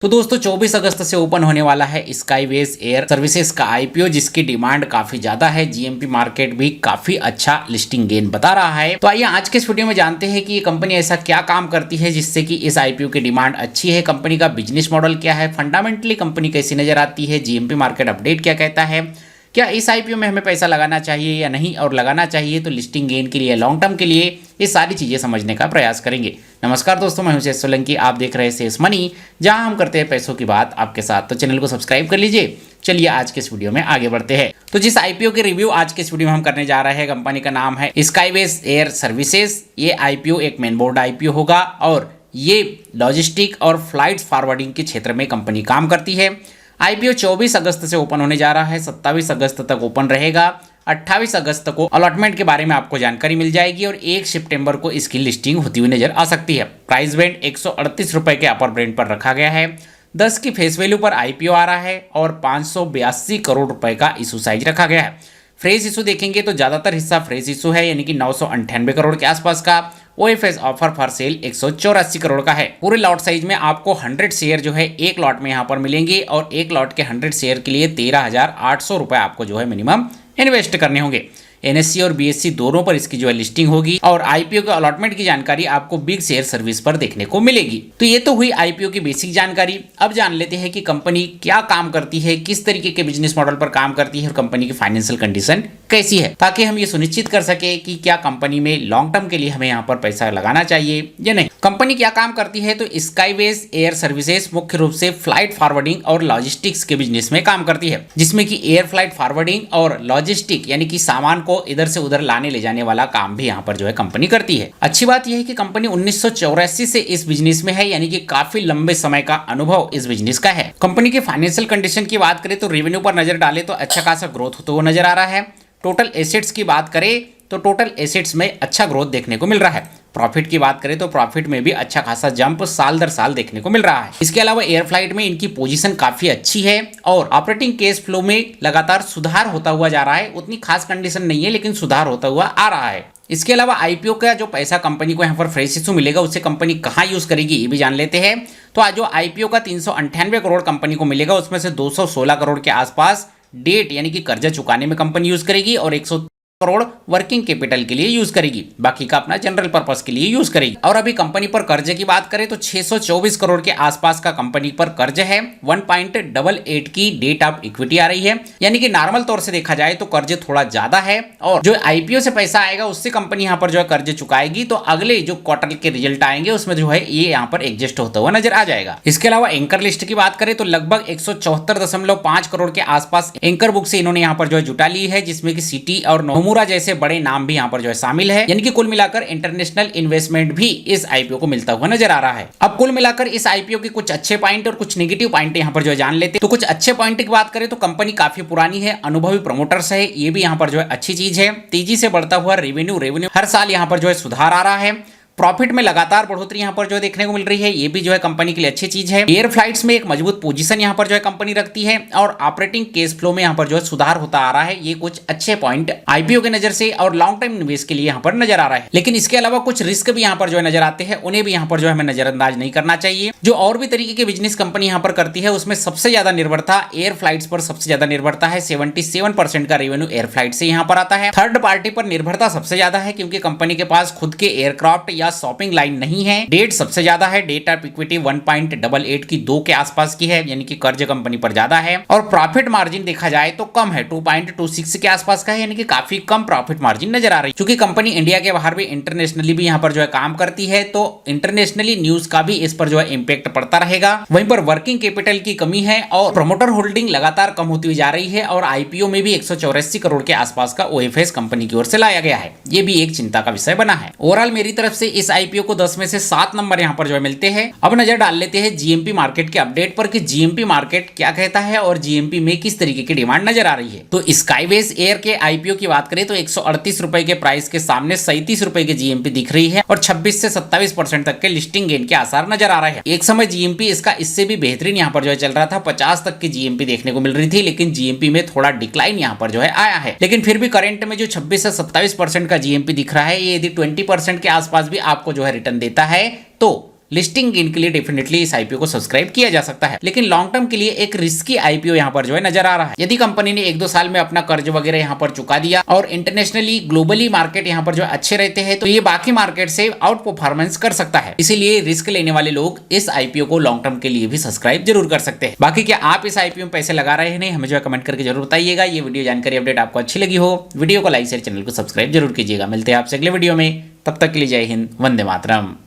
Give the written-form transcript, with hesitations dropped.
तो दोस्तों 24 अगस्त से ओपन होने वाला है स्काईवेज एयर सर्विसेज का आईपीओ, जिसकी डिमांड काफी ज्यादा है। जीएमपी मार्केट भी काफी अच्छा लिस्टिंग गेन बता रहा है। तो आइए आज के इस वीडियो में जानते हैं कि ये कंपनी ऐसा क्या काम करती है जिससे कि इस आईपीओ की डिमांड अच्छी है। कंपनी का बिजनेस मॉडल क्या है, फंडामेंटली कंपनी कैसी नजर आती है, जीएमपी मार्केट अपडेट क्या कहता है, क्या इस आईपीओ में हमें पैसा लगाना चाहिए या नहीं, और लगाना चाहिए तो लिस्टिंग गेन के लिए, लॉन्ग टर्म के लिए, ये सारी चीजें समझने का प्रयास करेंगे। नमस्कार दोस्तों, मैं हूं शेष सोलंकी, आप देख रहे हैं शेष मनी, जहां हम करते हैं पैसों की बात आपके साथ। तो चैनल को सब्सक्राइब कर लीजिए। चलिए आज के इस वीडियो में आगे बढ़ते हैं। तो जिस आईपीओ के रिव्यू आज के इस वीडियो में हम करने जा रहे हैं, कंपनी का नाम है स्काईवेज एयर सर्विसेज। ये आईपीओ एक मेन बोर्ड आईपीओ होगा और ये लॉजिस्टिक और फ्लाइट फॉरवर्डिंग के क्षेत्र में कंपनी काम करती है। आईपीओ 24 अगस्त से ओपन होने जा रहा है, 27 अगस्त तक ओपन रहेगा। 28 अगस्त को अलॉटमेंट के बारे में आपको जानकारी मिल जाएगी और 1 सितंबर को इसकी लिस्टिंग होती हुई नजर आ सकती है। प्राइस बैंड 138 रुपए के अपर बैंड पर रखा गया है। 10 की फेस वैल्यू पर आईपीओ आ रहा है और 582 करोड़ रुपए का इशू साइज रखा गया है। फ्रेश इशू देखेंगे तो ज्यादातर हिस्सा फ्रेश इशू है, यानी कि 998 करोड़ के आसपास का। OFS offer for sale 184 crore का है। पूरे लॉट साइज में आपको 100 शेयर जो है एक लॉट में यहाँ पर मिलेंगे और एक लॉट के 100 शेयर के लिए 13,800 रुपए आपको जो है मिनिमम इन्वेस्ट करने होंगे। एनएससी और बीएससी दोनों पर इसकी जो है लिस्टिंग होगी और आईपीओ के अलॉटमेंट की जानकारी आपको बिग शेयर सर्विस पर देखने को मिलेगी। तो ये तो हुई आईपीओ की बेसिक जानकारी। अब जान लेते हैं कि कंपनी क्या काम करती है, किस तरीके के बिजनेस मॉडल पर काम करती है और कंपनी की फाइनेंशियल कंडीशन कैसी है, ताकि हम ये सुनिश्चित कर सके कि क्या कंपनी में लॉन्ग टर्म के लिए हमें यहाँ पर पैसा लगाना चाहिए या नहीं। कंपनी क्या काम करती है, तो स्काईवेज एयर सर्विसेज मुख्य रूप से फ्लाइट फॉरवर्डिंग और लॉजिस्टिक्स के बिजनेस में काम करती है, जिसमें कि एयर फ्लाइट फॉरवर्डिंग और लॉजिस्टिक यानी कि सामान को इधर से उधर लाने ले जाने वाला काम भी यहाँ पर जो है कंपनी करती है। अच्छी बात यह है कि कंपनी 1984 से इस बिजनेस में है, यानी कि काफी लंबे समय का अनुभव इस बिजनेस का है। कंपनी के फाइनेंशियल कंडीशन की बात करें तो रेवेन्यू पर नजर डाले तो अच्छा खासा ग्रोथ होता हुआ नजर आ रहा है। टोटल एसेट्स की बात करें तो टोटल एसेट्स में अच्छा ग्रोथ देखने को मिल रहा है। प्रॉफिट की बात करें तो प्रॉफिट में भी अच्छा खासा जंप साल दर साल देखने को मिल रहा है। इसके अलावा एयर फ्लाइट में इनकी पोजीशन काफी अच्छी है और ऑपरेटिंग कैश फ्लो में लगातार सुधार होता हुआ जा रहा है। उतनी खास कंडीशन नहीं है लेकिन सुधार होता हुआ आ रहा है। इसके अलावा आईपीओ का जो पैसा कंपनी को यहाँ पर फ्रेश इशू मिलेगा उससे कंपनी कहाँ यूज करेगी ये भी जान लेते हैं। तो आज जो आईपीओ का 398 करोड़ कंपनी को मिलेगा उसमें से 216 करोड़ के आसपास डेट यानी कि कर्जा चुकाने में कंपनी यूज करेगी और 100 करोड़ वर्किंग कैपिटल के लिए यूज करेगी। बाकी का अपना जनरल पर्पस के लिए यूज करेगी। और अभी कंपनी पर कर्जे की बात करें तो 624 करोड़ के आसपास का कंपनी पर कर्ज है। 1.88 की डेट ऑफ इक्विटी आ रही है, यानी कि नॉर्मल तौर से देखा जाए तो कर्ज थोड़ा ज्यादा है और जो आईपीओ से पैसा आएगा उससे कंपनी यहाँ पर जो है कर्ज चुकाएगी। तो अगले जो क्वार्टर के रिजल्ट आएंगे उसमें जो है ये यहाँ पर एडजस्ट होता हुआ नजर आ जाएगा। इसके अलावा एंकर लिस्ट की बात करें तो लगभग 174.5 करोड़ के आसपास एंकर बुक से इन्होंने यहाँ पर जो है जुटा ली है, जिसमें कि सिटी और नोमुरा जैसे बड़े नाम भी यहाँ पर जो है शामिल है। यानी कि कुल मिलाकर इंटरनेशनल इन्वेस्टमेंट भी इस आईपीओ को मिलता हुआ नजर आ रहा है। अब कुल मिलाकर इस आईपीओ के कुछ अच्छे पॉइंट और कुछ नेगेटिव पॉइंट यहाँ पर जो है जान लेते हैं। तो कुछ अच्छे पॉइंट की बात करें तो कंपनी काफी पुरानी है, अनुभवी प्रमोटर्स है, ये भी यहाँ पर जो है अच्छी चीज है। तेजी से बढ़ता हुआ रेवेन्यू हर साल यहाँ पर जो है सुधार आ रहा है। प्रॉफिट में लगातार बढ़ोतरी यहाँ पर जो देखने को मिल रही है, ये भी जो है कंपनी के लिए अच्छी चीज है। एयर फ्लाइट्स में एक मजबूत पोजीशन यहाँ पर जो है कंपनी रखती है और ऑपरेटिंग कैश फ्लो में यहाँ पर जो है सुधार होता आ रहा है। ये कुछ अच्छे पॉइंट आईपीओ के नजर से और लॉन्ग टाइम निवेश के लिए यहाँ पर नजर आ रहा है। लेकिन इसके अलावा कुछ रिस्क भी यहाँ पर जो है नजर आते हैं, उन्हें भी यहाँ पर जो है हमें नजरअंदाज नहीं करना चाहिए। जो और भी तरीके के बिजनेस कंपनी यहाँ पर करती है उसमें सबसे ज्यादा निर्भरता एयर फ्लाइट्स पर सबसे ज्यादा निर्भरता है। 77% का रेवेन्यू एयर फ्लाइट से यहाँ पर आता है। थर्ड पार्टी पर निर्भरता सबसे ज्यादा है क्योंकि कंपनी के पास खुद के एयरक्राफ्ट या शॉपिंग लाइन नहीं है। डेट सबसे ज्यादा है, डेट ऑफ इक्विटी 1.88 की 2 के आसपास की है, यानी कि कर्ज कंपनी पर ज्यादा है। और प्रॉफिट मार्जिन देखा जाए तो कम है, 2.26 के आसपास का है, यानी कि काफी कम प्रॉफिट मार्जिन नजर आ रही है। क्योंकि कंपनी इंडिया के बाहर भी इंटरनेशनली भी यहाँ पर जो है काम करती है तो इंटरनेशनली न्यूज का भी इस पर जो है इंपैक्ट पड़ता रहेगा। वहीं पर वर्किंग कैपिटल की कमी है और प्रमोटर होल्डिंग लगातार कम होती हुई जा रही है और आईपीओ में भी 184 करोड़ के आसपास का ओएफएस कंपनी की ओर से लाया गया है। ये भी एक चिंता का विषय बना है। ओवरऑल मेरी तरफ से इस आईपीओ को 10 में से 7 नंबर यहाँ पर जो है मिलते हैं। अब नजर डाल लेते हैं जीएमपी मार्केट के अपडेट पर कि जीएमपी मार्केट क्या कहता है और जीएमपी में किस तरीके की डिमांड नजर आ रही है। तो स्काईवेज एयर के आईपीओ की बात करें तो 138 रुपए के प्राइस के सामने 37 रुपए की जीएमपी दिख रही है और 26 से 27% तक के लिस्टिंग गेन के आसार नजर आ रहे हैं। एक समय जीएमपी इसका इससे भी बेहतरीन यहाँ पर जो है चल रहा था, 50 तक की जीएमपी देखने को मिल रही थी, लेकिन जीएमपी में थोड़ा डिक्लाइन यहाँ पर जो है आया है। लेकिन फिर भी करंट में जो 26 से 27% का जीएमपी दिख रहा है, ये यदि 20% के आसपास भी आपको जो है रिटर्न देता है तो लिस्टिंग गेन के लिए डेफिनेटली इस आईपीओ को सब्सक्राइब किया जा सकता है। लेकिन लॉन्ग टर्म के लिए एक रिस्की आईपीओ यहाँ पर जो है नजर आ रहा है। यदि कंपनी ने 1-2 साल में अपना कर्ज वगैरह यहाँ पर चुका दिया और इंटरनेशनली ग्लोबली मार्केट यहाँ पर जो अच्छे रहते हैं तो ये बाकी मार्केट से आउट परफॉर्मेंस कर सकता है। इसीलिए रिस्क लेने वाले लोग इस आईपीओ को लॉन्ग टर्म के लिए भी सब्सक्राइब जरूर कर सकते हैं। बाकी क्या आप इस आईपीओ में पैसे लगा रहे हैं नहीं, हमें जो है कमेंट करके जरूर बताइएगा। ये वीडियो जानकारी अपडेट आपको अच्छी लगी हो, वीडियो को लाइक शेयर, चैनल को सब्सक्राइब जरूर कीजिएगा। मिलते हैं आपसे अगले वीडियो में, तब तक के लिए जय हिंद, वंदे मातरम।